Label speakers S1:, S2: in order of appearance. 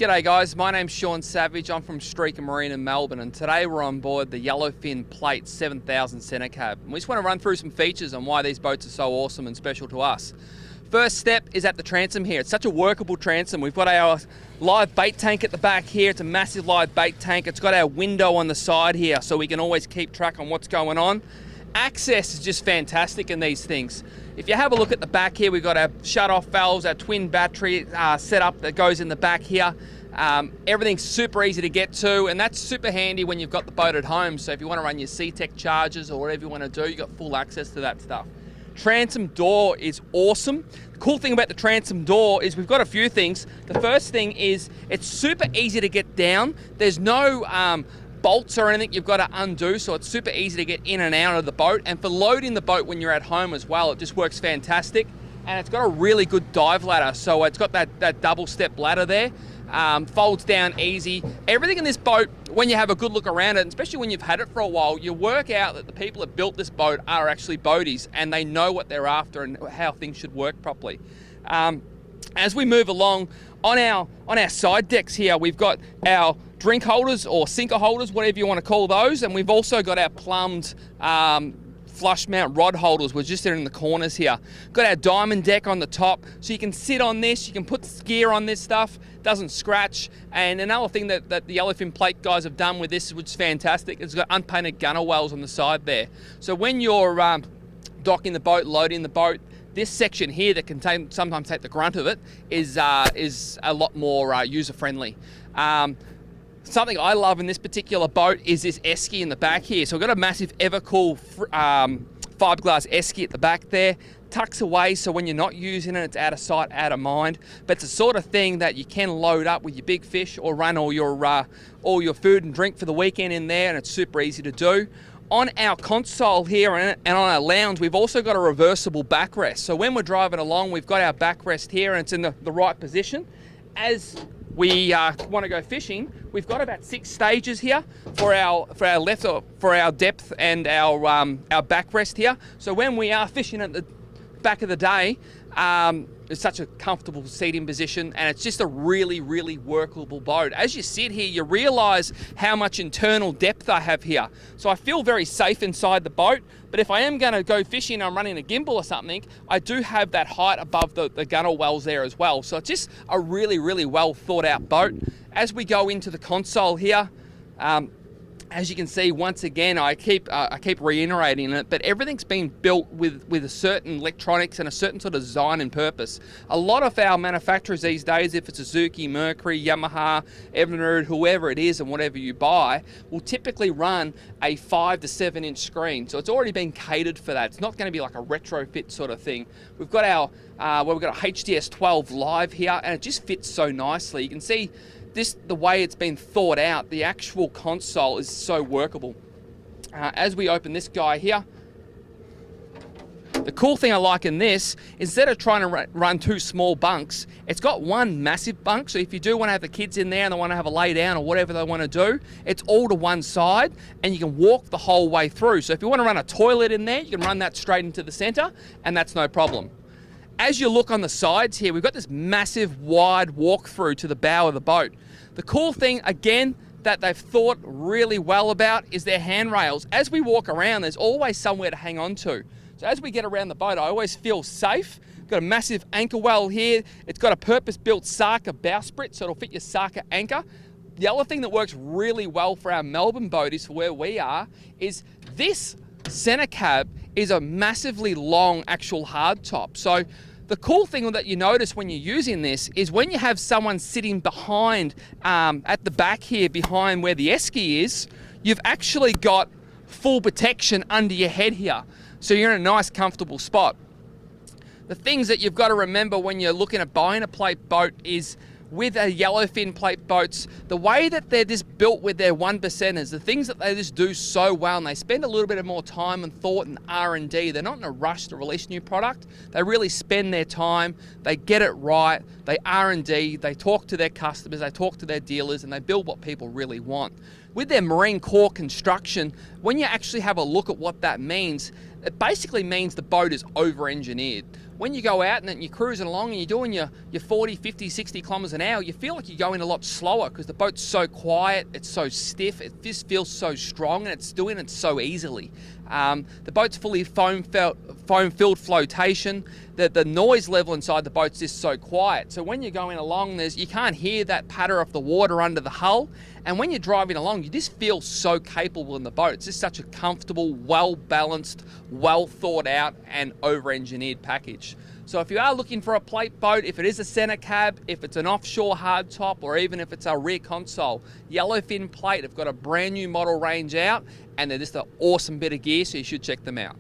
S1: G'day guys, my name's Shaun Savage. I'm from Streaker Marine in Melbourne, and today we're on board the Yellowfin Plate 7000 Centre Cab. And we just want to run through some features on why these boats are so awesome and special to us. First step is at the transom here. It's such a workable transom. We've got our live bait tank at the back here. It's a massive live bait tank. It's got our window on the side here so we can always keep track on what's going on. Access is just fantastic in these things. If you have a look at the back here, we've got our shut-off valves, our twin battery setup that goes in the back here. Everything's super easy to get to, and that's super handy when you've got the boat at home. So if you want to run your C-Tech charges or whatever you want to do, you've got full access to that stuff. Transom door is awesome. The cool thing about the transom door is we've got a few things. The first thing is it's super easy to get down. There's no bolts or anything you've got to undo, so it's super easy to get in and out of the boat. And for loading the boat when you're at home as well, it just works fantastic. And it's got a really good dive ladder, so it's got that double step ladder there. Folds down easy. Everything in this boat, when you have a good look around it, and especially when you've had it for a while, you work out that the people that built this boat are actually boaties, and they know what they're after and how things should work properly. As we move along, on our side decks here, we've got our drink holders or sinker holders, whatever you want to call those, and we've also got our plumbed flush mount rod holders. We're just there in the corners here. Got our diamond deck on the top, so you can sit on this, you can put gear on this stuff, doesn't scratch. And another thing that the Yellowfin Plate guys have done with this, which is fantastic, it's got unpainted gunner wells on the side there. So when you're docking the boat, loading the boat, this section here that can sometimes take the grunt of it is a lot more user-friendly. Something I love in this particular boat is this esky in the back here. So we've got a massive Evercool fiberglass esky at the back there. Tucks away, so when you're not using it, it's out of sight, out of mind. But it's the sort of thing that you can load up with your big fish or run all your food and drink for the weekend in there, and it's super easy to do. On our console here and on our lounge, we've also got a reversible backrest. So when we're driving along, we've got our backrest here, and it's in the right position. As we want to go fishing, we've got about 6 stages here for our depth and our backrest here. So when we are fishing at the back of the day, it's such a comfortable seating position, and it's just a really, really workable boat. As you sit here, you realize how much internal depth I have here. So I feel very safe inside the boat, but if I am going to go fishing and I'm running a gimbal or something, I do have that height above the gunner wells there as well. So it's just a really, really well thought out boat. As we go into the console here, as you can see, once again, I keep reiterating it, but everything's been built with a certain electronics and a certain sort of design and purpose. A lot of our manufacturers these days, if it's Suzuki, Mercury, Yamaha, Evinrude, whoever it is and whatever you buy, will typically run a 5 to 7 inch screen. So it's already been catered for that. It's not going to be like a retrofit sort of thing. We've got we've got a HDS 12 Live here, and it just fits so nicely. You can see the way it's been thought out, the actual console is so workable. As we open this guy here, the cool thing I like in this, instead of trying to run 2 small bunks, it's got one massive bunk. So if you do want to have the kids in there and they want to have a lay down or whatever they want to do, it's all to one side and you can walk the whole way through. So if you want to run a toilet in there, you can run that straight into the center, and that's no problem. As you look on the sides here, we've got this massive wide walk-through to the bow of the boat. The cool thing, again, that they've thought really well about is their handrails. As we walk around, there's always somewhere to hang on to. So as we get around the boat, I always feel safe. Got a massive anchor well here. It's got a purpose-built Saka bowsprit, so it'll fit your Saka anchor. The other thing that works really well for our Melbourne boaties, for where we are, is this center cab is a massively long actual hard top. So the cool thing that you notice when you're using this is when you have someone sitting behind at the back here, behind where the esky is, you've actually got full protection under your head here. So you're in a nice comfortable spot. The things that you've got to remember when you're looking at buying a plate boat is, with a Yellowfin Plate boats, the way that they're just built with their 1%ers, the things that they just do so well, and they spend a little bit of more time and thought and R&D. They're not in a rush to release new product. They really spend their time, they get it right, they R&D, they talk to their customers, they talk to their dealers, and they build what people really want. With their marine core construction, when you actually have a look at what that means, it basically means the boat is over-engineered. when you go out and then you're cruising along and you're doing your 40, 50, 60 kilometers an hour, you feel like you're going a lot slower because the boat's so quiet, it's so stiff, it just feels so strong, and it's doing it so easily. The boat's fully foam-filled flotation. The noise level inside the boat's just so quiet. So when you're going along, you can't hear that patter of the water under the hull. And when you're driving along, you just feel so capable in the boat. It's just such a comfortable, well-balanced, well-thought-out, and over-engineered package. So if you are looking for a plate boat, if it is a center cab, if it's an offshore hardtop, or even if it's a rear console, Yellowfin Plate have got a brand new model range out, and they're just an awesome bit of gear, so you should check them out.